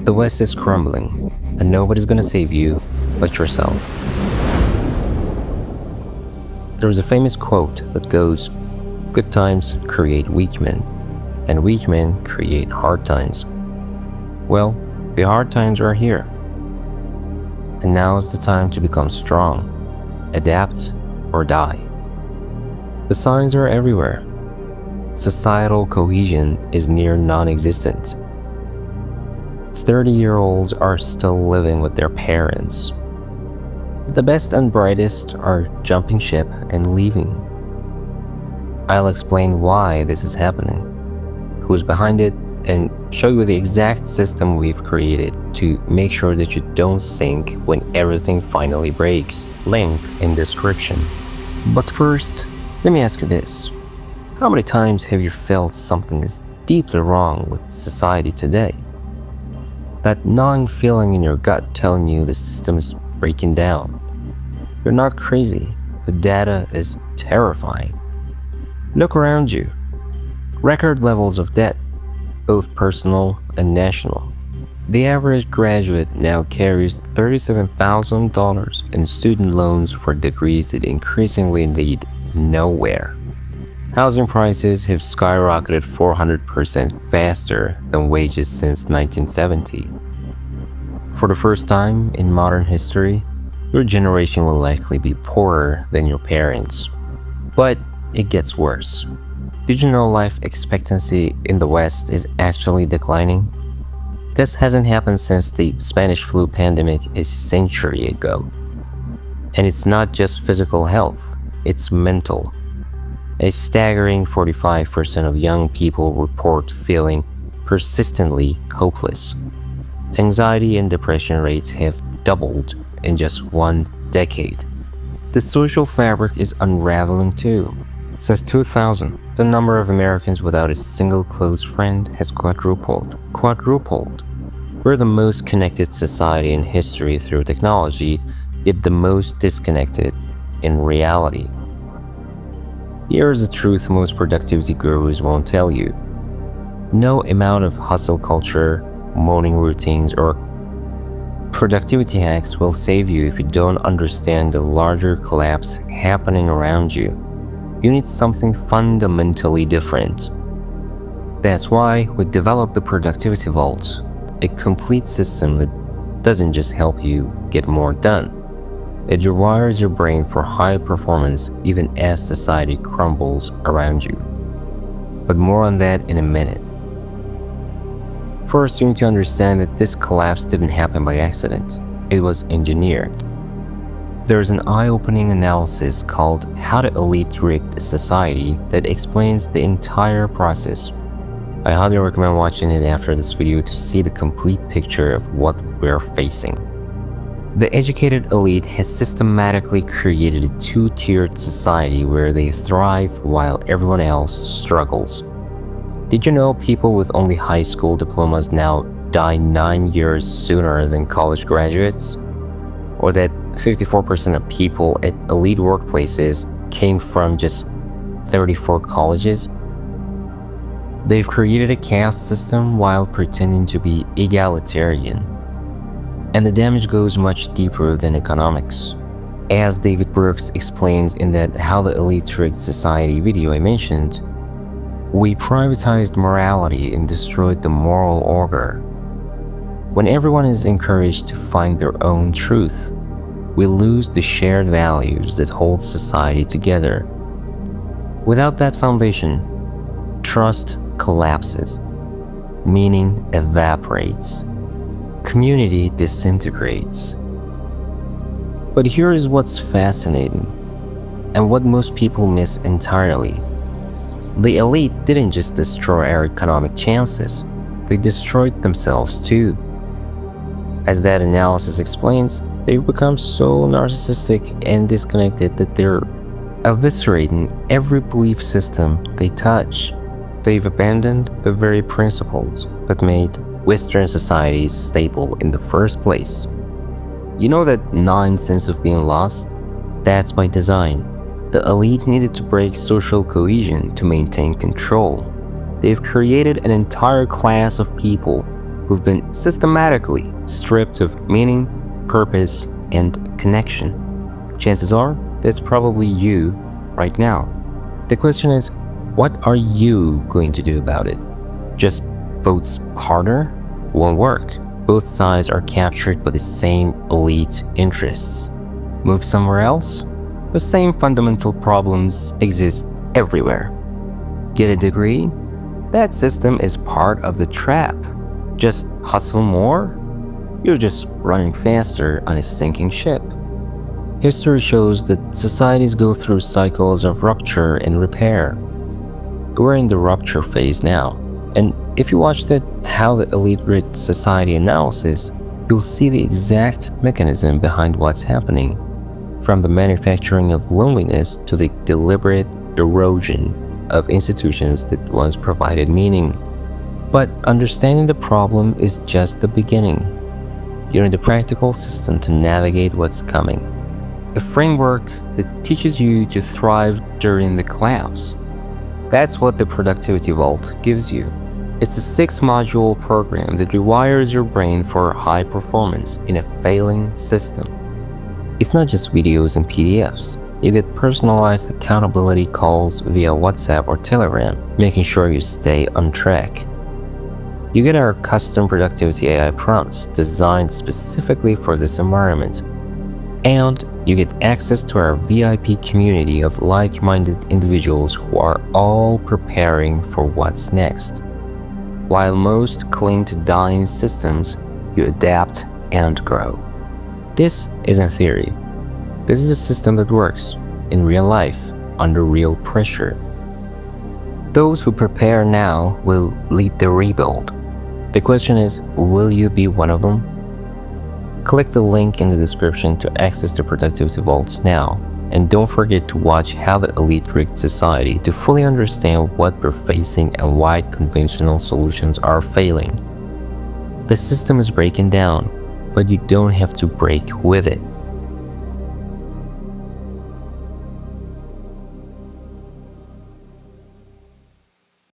The West is crumbling, and nobody's gonna save you but yourself. There's a famous quote that goes, "Good times create weak men, and weak men create hard times." Well, the hard times are here. And now is the time to become strong, adapt, or die. The signs are everywhere. Societal cohesion is near non-existent. 30-year-olds are still living with their parents. The best and brightest are jumping ship and leaving. I'll explain why this is happening, who's behind it, and show you the exact system we've created to make sure that you don't sink when everything finally breaks. Link in description. But first, let me ask you this. How many times have you felt something is deeply wrong with society today? That gnawing feeling in your gut telling you the system is breaking down. You're not crazy. The data is terrifying. Look around you. Record levels of debt, both personal and national. The average graduate now carries $37,000 in student loans for degrees that increasingly lead nowhere. Housing prices have skyrocketed 400% faster than wages since 1970. For the first time in modern history, your generation will likely be poorer than your parents. But it gets worse. Did you know life expectancy in the West is actually declining? This hasn't happened since the Spanish flu pandemic a century ago. And it's not just physical health, it's mental. A staggering 45% of young people report feeling persistently hopeless. Anxiety and depression rates have doubled in just 1 decade. The social fabric is unraveling too. Since 2000, the number of Americans without a single close friend has quadrupled. We're the most connected society in history through technology, yet the most disconnected in reality. Here's the truth most productivity gurus won't tell you. No amount of hustle culture, morning routines, or productivity hacks will save you if you don't understand the larger collapse happening around you. You need something fundamentally different. That's why we developed the Productivity Vault, a complete system that doesn't just help you get more done. It rewires your brain for high performance even as society crumbles around you. But more on that in a minute. First, you need to understand that this collapse didn't happen by accident. It was engineered. There's an eye-opening analysis called How the Elite Rigged Society that explains the entire process. I highly recommend watching it after this video to see the complete picture of what we're facing. The educated elite has systematically created a two-tiered society where they thrive while everyone else struggles. Did you know people with only high school diplomas now die 9 years sooner than college graduates? Or that 54% of people at elite workplaces came from just 34 colleges? They've created a caste system while pretending to be egalitarian. And the damage goes much deeper than economics. As David Brooks explains in that How the Elite Rigged Society video I mentioned, we privatized morality and destroyed the moral order. When everyone is encouraged to find their own truth, we lose the shared values that hold society together. Without that foundation, trust collapses, meaning evaporates, community disintegrates. But here is what's fascinating, and what most people miss entirely. The elite didn't just destroy our economic chances, they destroyed themselves too. As that analysis explains, they've become so narcissistic and disconnected that they're eviscerating every belief system they touch. They've abandoned the very principles that made Western societies stable in the first place. You know that nonsense of being lost? That's by design. The elite needed to break social cohesion to maintain control. They've created an entire class of people who've been systematically stripped of meaning, purpose, and connection. Chances are that's probably you right now. The question is, what are you going to do about it? Just votes harder? Won't work. Both sides are captured by the same elite interests. Move somewhere else? The same fundamental problems exist everywhere. Get a degree? That system is part of the trap. Just hustle more? You're just running faster on a sinking ship. History shows that societies go through cycles of rupture and repair. We're in the rupture phase now, and if you watch that How the Elite Rich Society analysis, you'll see the exact mechanism behind what's happening, from the manufacturing of loneliness to the deliberate erosion of institutions that once provided meaning. But understanding the problem is just the beginning. You need a practical system to navigate what's coming. A framework that teaches you to thrive during the collapse. That's what the Productivity Vault gives you. It's a 6-module program that rewires your brain for high performance in a failing system. It's not just videos and PDFs. You get personalized accountability calls via WhatsApp or Telegram, making sure you stay on track. You get our custom productivity AI prompts designed specifically for this environment. And you get access to our VIP community of like-minded individuals who are all preparing for what's next. While most cling to dying systems, you adapt and grow. This isn't theory. This is a system that works in real life under real pressure. Those who prepare now will lead the rebuild. The question is, will you be one of them? Click the link in the description to access the Productivity Vaults now, and don't forget to watch How the Elite Rigged Society to fully understand what we're facing and why conventional solutions are failing. The system is breaking down, but you don't have to break with it.